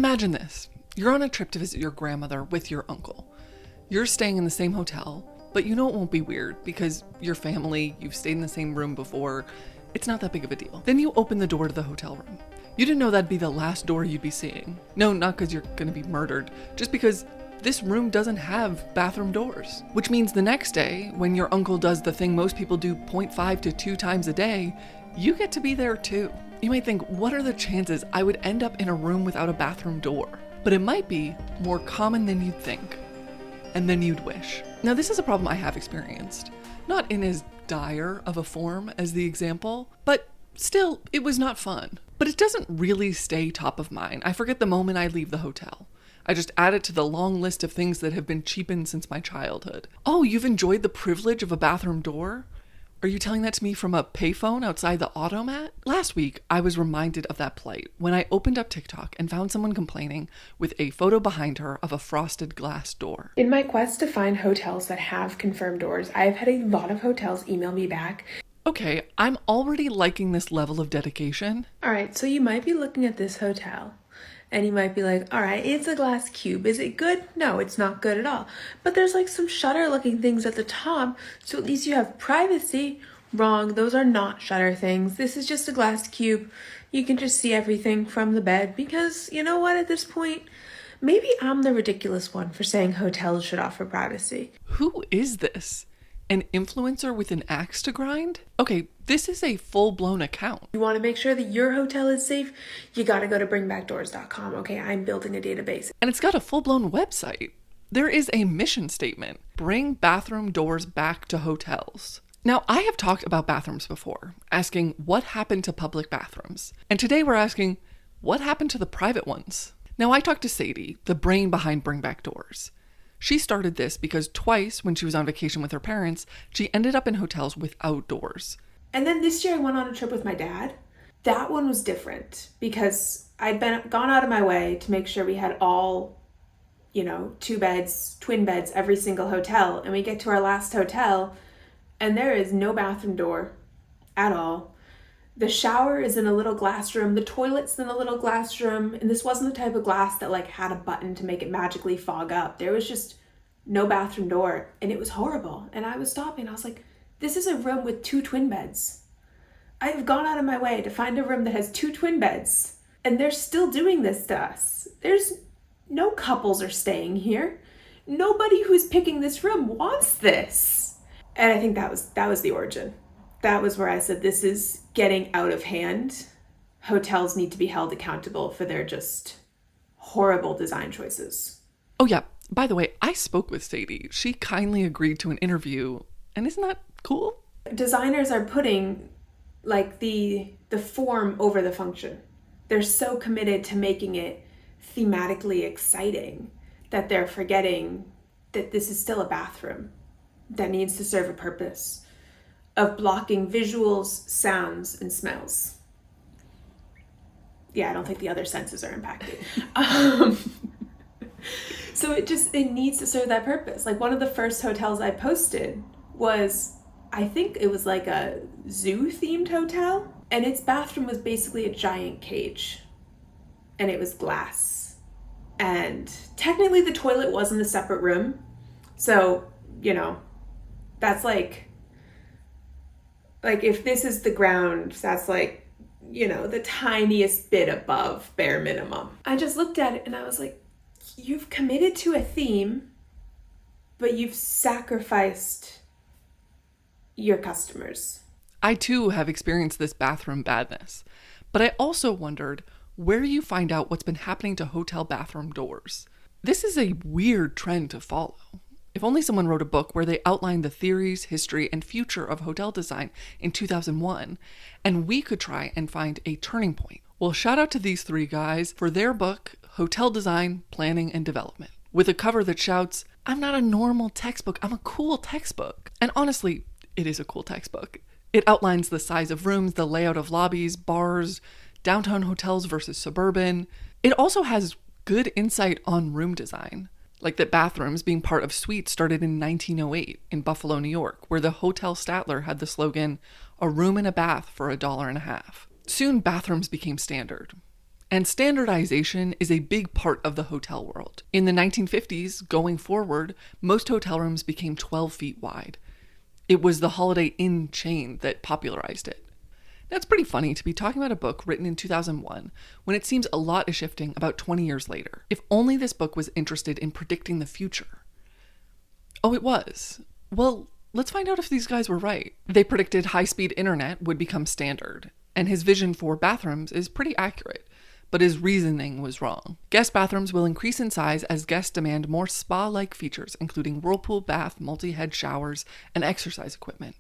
Imagine this. You're on a trip to visit your grandmother with your uncle. You're staying in the same hotel, but you know it won't be weird because your family, you've stayed in the same room before. It's not that big of a deal. Then you open the door to the hotel room. You didn't know that'd be the last door you'd be seeing. No, not because you're gonna be murdered, just because this room doesn't have bathroom doors. Which means the next day, when your uncle does the thing most people do 0.5 to 2 times a day, you get to be there too. You might think, what are the chances I would end up in a room without a bathroom door? But it might be more common than you'd think, and than you'd wish. Now, this is a problem I have experienced. Not in as dire of a form as the example, but still, it was not fun. But it doesn't really stay top of mind. I forget the moment I leave the hotel. I just add it to the long list of things that have been cheapened since my childhood. Oh, you've enjoyed the privilege of a bathroom door? Are you telling that to me from a payphone outside the automat? Last week, I was reminded of that plight when I opened up TikTok and found someone complaining with a photo behind her of a frosted glass door. In my quest to find hotels that have confirmed doors, I've had a lot of hotels email me back. Okay, I'm already liking this level of dedication. All right, so you might be looking at this hotel and you might be like, all right, it's a glass cube. Is it good? No, it's not good at all. But there's like some shutter looking things at the top, so at least you have privacy. Wrong, those are not shutter things. This is just a glass cube. You can just see everything from the bed because you know what, at this point, maybe I'm the ridiculous one for saying hotels should offer privacy. Who is this? An influencer with an axe to grind? Okay, this is a full-blown account. You want to make sure that your hotel is safe? You got to go to bringbackdoors.com. Okay, I'm building a database. And it's got a full-blown website. There is a mission statement. Bring bathroom doors back to hotels. Now, I have talked about bathrooms before, asking what happened to public bathrooms. And today we're asking, what happened to the private ones? Now, I talked to Sadie, the brain behind Bring Back Doors. She started this because twice when she was on vacation with her parents, she ended up in hotels without doors. And then this year I went on a trip with my dad. That one was different because I'd gone out of my way to make sure we had all, 2 beds, twin beds, every single hotel. And we get to our last hotel and there is no bathroom door at all. The shower is in a little glass room. The toilet's in a little glass room. And this wasn't the type of glass that had a button to make it magically fog up. There was just no bathroom door and it was horrible. And I was stopping. I was like, this is a room with 2 twin beds. I've gone out of my way to find a room that has 2 twin beds and they're still doing this to us. There's no couples are staying here. Nobody who's picking this room wants this. And I think that was the origin. That was where I said, this is getting out of hand. Hotels need to be held accountable for their just horrible design choices. Oh yeah, by the way, I spoke with Sadie. She kindly agreed to an interview. And isn't that cool? Designers are putting the form over the function. They're so committed to making it thematically exciting that they're forgetting that this is still a bathroom that needs to serve a purpose of blocking visuals, sounds, and smells. Yeah, I don't think the other senses are impacted. So it needs to serve that purpose. One of the first hotels I posted was, I think it was a zoo-themed hotel, and its bathroom was basically a giant cage, and it was glass. And technically the toilet was in a separate room, so, that's if this is the ground, that's the tiniest bit above bare minimum. I just looked at it and I was like, you've committed to a theme, but you've sacrificed your customers. I too have experienced this bathroom badness, but I also wondered where you find out what's been happening to hotel bathroom doors. This is a weird trend to follow. If only someone wrote a book where they outlined the theories, history, and future of hotel design in 2001, and we could try and find a turning point. Well, shout out to these 3 guys for their book, Hotel Design, Planning, and Development, with a cover that shouts, I'm not a normal textbook, I'm a cool textbook. And honestly, it is a cool textbook. It outlines the size of rooms, the layout of lobbies, bars, downtown hotels versus suburban. It also has good insight on room design. That bathrooms being part of suites started in 1908 in Buffalo, New York, where the Hotel Statler had the slogan, a room and a bath for $1.50. Soon bathrooms became standard. And standardization is a big part of the hotel world. In the 1950s, going forward, most hotel rooms became 12 feet wide. It was the Holiday Inn chain that popularized it. Now, it's pretty funny to be talking about a book written in 2001 when it seems a lot is shifting about 20 years later. If only this book was interested in predicting the future. Oh, it was. Well, let's find out if these guys were right. They predicted high-speed internet would become standard, and his vision for bathrooms is pretty accurate. But his reasoning was wrong. Guest bathrooms will increase in size as guests demand more spa-like features, including whirlpool bath, multi-head showers, and exercise equipment.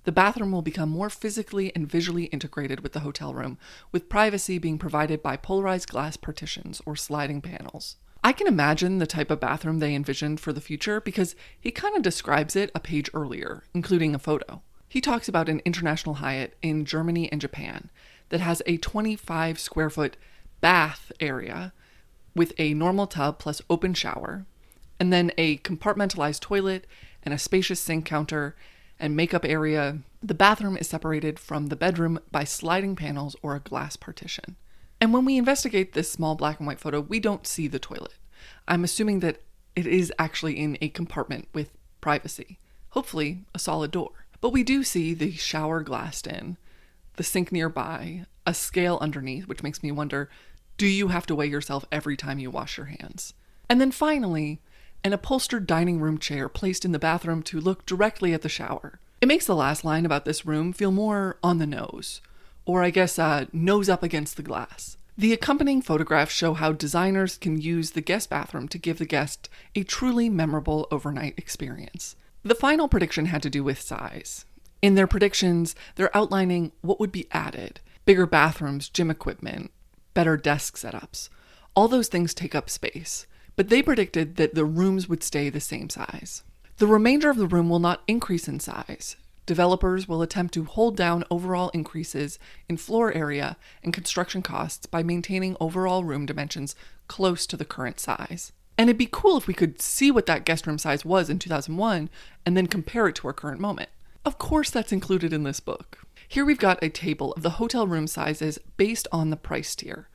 The bathroom will become more physically and visually integrated with the hotel room, with privacy being provided by polarized glass partitions or sliding panels. I can imagine the type of bathroom they envisioned for the future because he kind of describes it a page earlier, including a photo. He talks about an International Hyatt in Germany and Japan that has a 25 square foot bath area with a normal tub plus open shower, and then a compartmentalized toilet and a spacious sink counter and makeup area. The bathroom is separated from the bedroom by sliding panels or a glass partition. And when we investigate this small black and white photo, we don't see the toilet. I'm assuming that it is actually in a compartment with privacy, hopefully a solid door. But we do see the shower glassed in, the sink nearby, a scale underneath, which makes me wonder, do you have to weigh yourself every time you wash your hands? And then finally, an upholstered dining room chair placed in the bathroom to look directly at the shower. It makes the last line about this room feel more on the nose, or I guess nose up against the glass. The accompanying photographs show how designers can use the guest bathroom to give the guest a truly memorable overnight experience. The final prediction had to do with size. In their predictions, they're outlining what would be added: bigger bathrooms, gym equipment, better desk setups. All those things take up space, but they predicted that the rooms would stay the same size. The remainder of the room will not increase in size. Developers will attempt to hold down overall increases in floor area and construction costs by maintaining overall room dimensions close to the current size. And it'd be cool if we could see what that guest room size was in 2001 and then compare it to our current moment. Of course, that's included in this book. Here we've got a table of the hotel room sizes based on the price tier.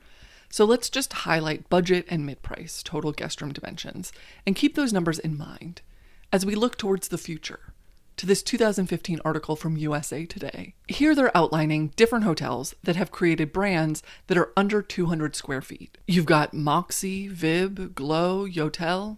So let's just highlight budget and mid-price total guest room dimensions and keep those numbers in mind as we look towards the future, to this 2015 article from USA Today. Here they're outlining different hotels that have created brands that are under 200 square feet. You've got Moxie, Vib, Glow, Yotel,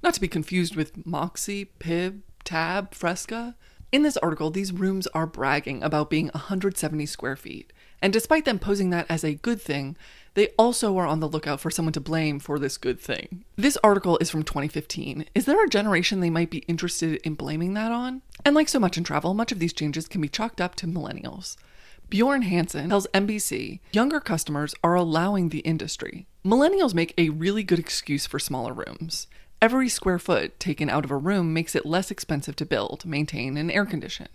not to be confused with Moxie, Pib, Tab, Fresca. In this article, these rooms are bragging about being 170 square feet. And despite them posing that as a good thing, they also are on the lookout for someone to blame for this good thing. This article is from 2015. Is there a generation they might be interested in blaming that on? And like so much in travel, much of these changes can be chalked up to millennials. Bjorn Hansen tells NBC, younger customers are allowing the industry. Millennials make a really good excuse for smaller rooms. Every square foot taken out of a room makes it less expensive to build, maintain, and air condition.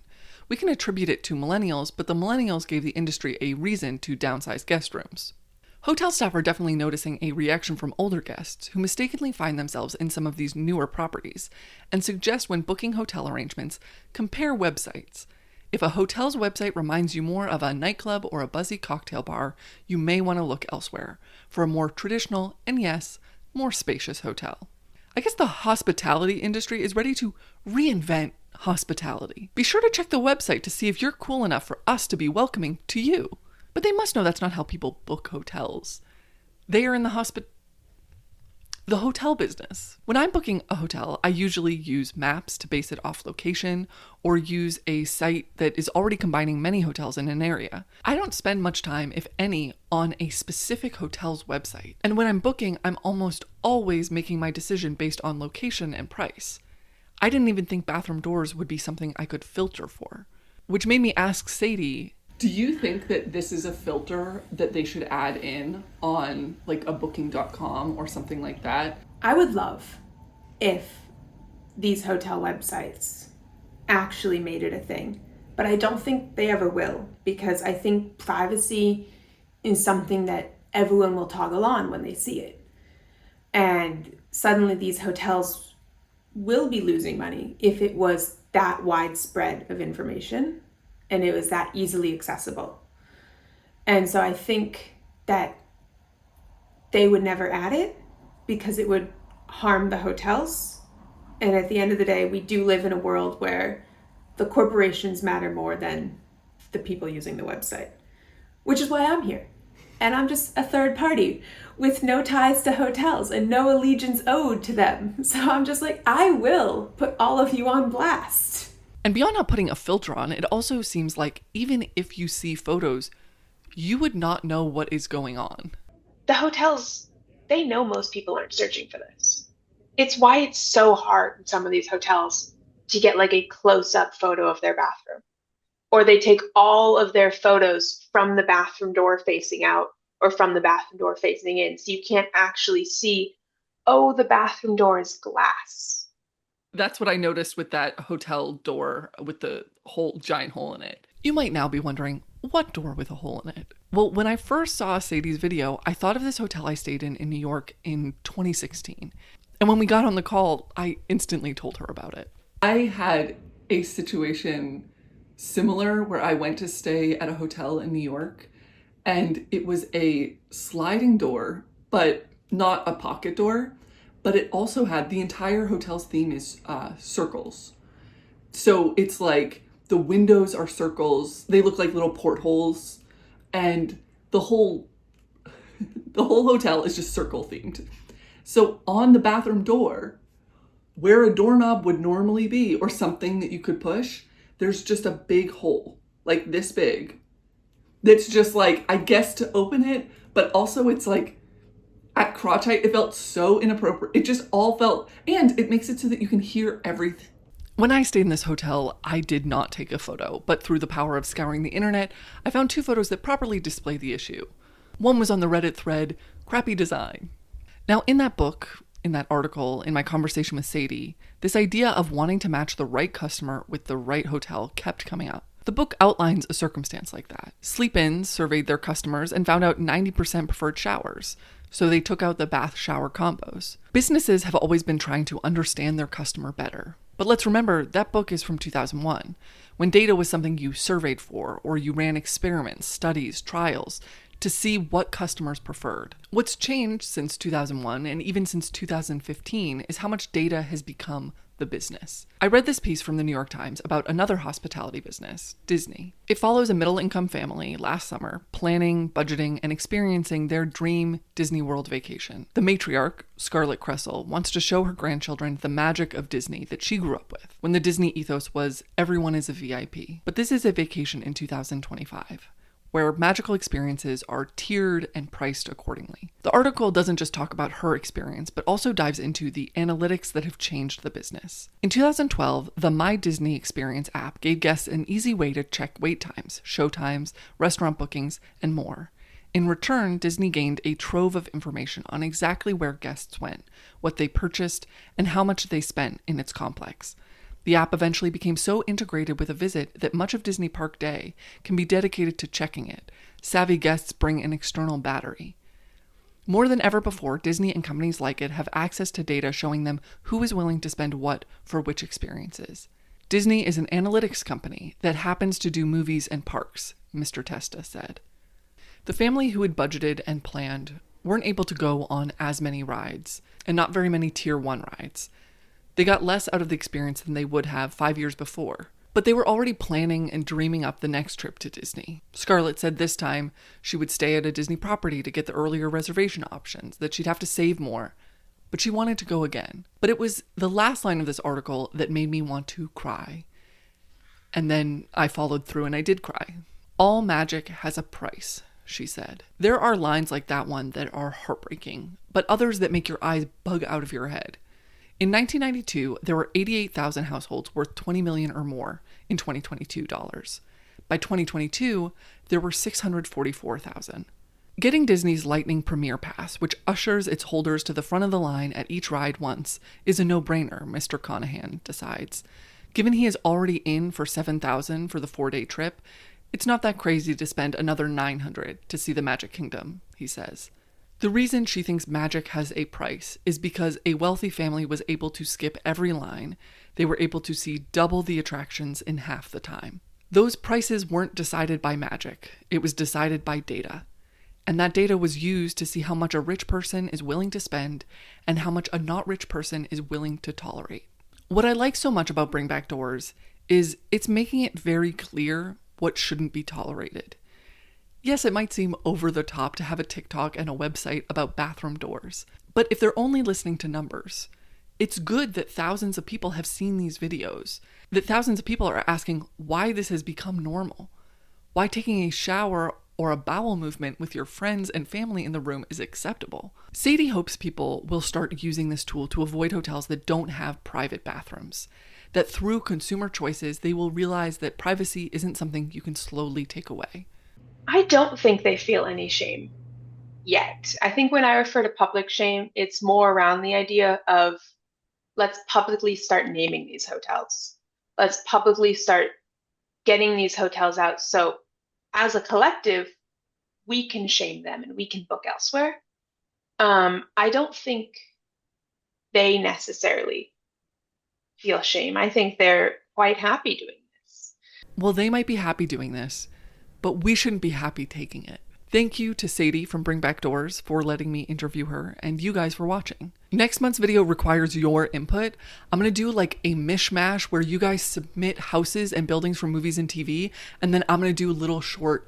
We can attribute it to millennials, but the millennials gave the industry a reason to downsize guest rooms. Hotel staff are definitely noticing a reaction from older guests who mistakenly find themselves in some of these newer properties and suggest when booking hotel arrangements, compare websites. If a hotel's website reminds you more of a nightclub or a buzzy cocktail bar, you may want to look elsewhere for a more traditional and yes, more spacious hotel. I guess the hospitality industry is ready to reinvent hospitality. Be sure to check the website to see if you're cool enough for us to be welcoming to you. But they must know that's not how people book hotels. They are in the hotel business. When I'm booking a hotel, I usually use maps to base it off location or use a site that is already combining many hotels in an area. I don't spend much time, if any, on a specific hotel's website. And when I'm booking, I'm almost always making my decision based on location and price. I didn't even think bathroom doors would be something I could filter for, which made me ask Sadie, do you think that this is a filter that they should add in on like a booking.com or something like that? I would love if these hotel websites actually made it a thing, but I don't think they ever will, because I think privacy is something that everyone will toggle on when they see it. And suddenly these hotels will be losing money if it was that widespread of information and it was that easily accessible. And so I think that they would never add it because it would harm the hotels. And at the end of the day, we do live in a world where the corporations matter more than the people using the website, which is why I'm here. And I'm just a third party with no ties to hotels and no allegiance owed to them. So I'm just like, I will put all of you on blast. And beyond not putting a filter on, it also seems like even if you see photos, you would not know what is going on. The hotels, they know most people aren't searching for this. It's why it's so hard in some of these hotels to get like a close-up photo of their bathroom. Or they take all of their photos from the bathroom door facing out or from the bathroom door facing in. So you can't actually see, oh, the bathroom door is glass. That's what I noticed with that hotel door with the whole giant hole in it. You might now be wondering, what door with a hole in it? Well, when I first saw Sadie's video, I thought of this hotel I stayed in New York in 2016. And when we got on the call, I instantly told her about it. I had a situation similar where I went to stay at a hotel in New York, and it was a sliding door, but not a pocket door, but it also had the entire hotel's theme is circles. So it's like the windows are circles, they look like little portholes, and the whole hotel is just circle themed. So on the bathroom door, where a doorknob would normally be or something that you could push, there's just a big hole, like this big, that's just like, I guess to open it, but also it's like at crotch height. It felt so inappropriate. It just all felt, and it makes it so that you can hear everything. When I stayed in this hotel, I did not take a photo, but through the power of scouring the internet, I found 2 photos that properly display the issue. One was on the Reddit thread, crappy design. Now in that book, in that article, in my conversation with Sadie, this idea of wanting to match the right customer with the right hotel kept coming up. The book outlines a circumstance like that. Sleep-ins surveyed their customers and found out 90% preferred showers, so they took out the bath-shower combos. Businesses have always been trying to understand their customer better. But let's remember, that book is from 2001, when data was something you surveyed for, or you ran experiments, studies, trials, to see what customers preferred. What's changed since 2001 and even since 2015 is how much data has become the business. I read this piece from the New York Times about another hospitality business, Disney. It follows a middle-income family last summer planning, budgeting, and experiencing their dream Disney World vacation. The matriarch, Scarlett Kressel, wants to show her grandchildren the magic of Disney that she grew up with, when the Disney ethos was everyone is a VIP. But this is a vacation in 2025. Where magical experiences are tiered and priced accordingly. The article doesn't just talk about her experience, but also dives into the analytics that have changed the business. In 2012, the My Disney Experience app gave guests an easy way to check wait times, show times, restaurant bookings, and more. In return, Disney gained a trove of information on exactly where guests went, what they purchased, and how much they spent in its complex. The app eventually became so integrated with a visit that much of Disney Park Day can be dedicated to checking it. Savvy guests bring an external battery. More than ever before, Disney and companies like it have access to data showing them who is willing to spend what for which experiences. Disney is an analytics company that happens to do movies and parks, Mr. Testa said. The family who had budgeted and planned weren't able to go on as many rides, and not very many Tier 1 rides. They got less out of the experience than they would have 5 years before, but they were already planning and dreaming up the next trip to Disney. Scarlett said this time she would stay at a Disney property to get the earlier reservation options, that she'd have to save more, but she wanted to go again. But it was the last line of this article that made me want to cry. And then I followed through and I did cry. All magic has a price, she said. There are lines like that one that are heartbreaking, but others that make your eyes bug out of your head. In 1992, there were 88,000 households worth $20 million or more in 2022 dollars. By 2022, there were 644,000. Getting Disney's Lightning Premier Pass, which ushers its holders to the front of the line at each ride once, is a no-brainer, Mr. Conahan decides. Given he is already in for $7,000 for the 4-day trip, it's not that crazy to spend another $900 to see the Magic Kingdom, he says. The reason she thinks magic has a price is because a wealthy family was able to skip every line. They were able to see double the attractions in half the time. Those prices weren't decided by magic. It was decided by data. And that data was used to see how much a rich person is willing to spend and how much a not rich person is willing to tolerate. What I like so much about Bring Back Doors is it's making it very clear what shouldn't be tolerated. Yes, it might seem over the top to have a TikTok and a website about bathroom doors, but if they're only listening to numbers, it's good that thousands of people have seen these videos, that thousands of people are asking why this has become normal, why taking a shower or a bowel movement with your friends and family in the room is acceptable. Sadie hopes people will start using this tool to avoid hotels that don't have private bathrooms, that through consumer choices, they will realize that privacy isn't something you can slowly take away. I don't think they feel any shame yet. I think when I refer to public shame, it's more around the idea of let's publicly start naming these hotels. Let's publicly start getting these hotels out. So as a collective, we can shame them and we can book elsewhere. I don't think they necessarily feel shame. I think they're quite happy doing this. Well, they might be happy doing this, but we shouldn't be happy taking it. Thank you to Sadie from Bring Back Doors for letting me interview her, and you guys for watching. Next month's video requires your input. I'm going to do like a mishmash where you guys submit houses and buildings from movies and TV, and then I'm going to do little short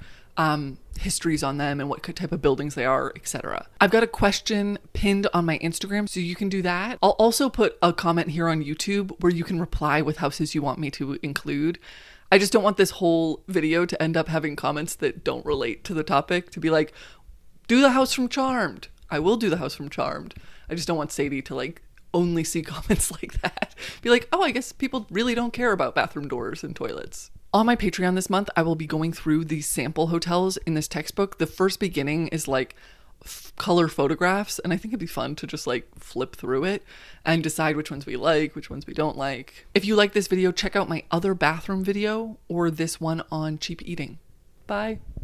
histories on them and what type of buildings they are, etc. I've got a question pinned on my Instagram, so you can do that. I'll also put a comment here on YouTube where you can reply with houses you want me to include. I just don't want this whole video to end up having comments that don't relate to the topic, to be like, do the house from Charmed. I will do the house from Charmed. I just don't want Sadie to like only see comments like that. Be like, oh, I guess people really don't care about bathroom doors and toilets. On my Patreon this month, I will be going through these sample hotels in this textbook. The first beginning is like color photographs, and I think it'd be fun to just like flip through it and decide which ones we like, which ones we don't like. If you like this video, check out my other bathroom video or this one on cheap eating. Bye.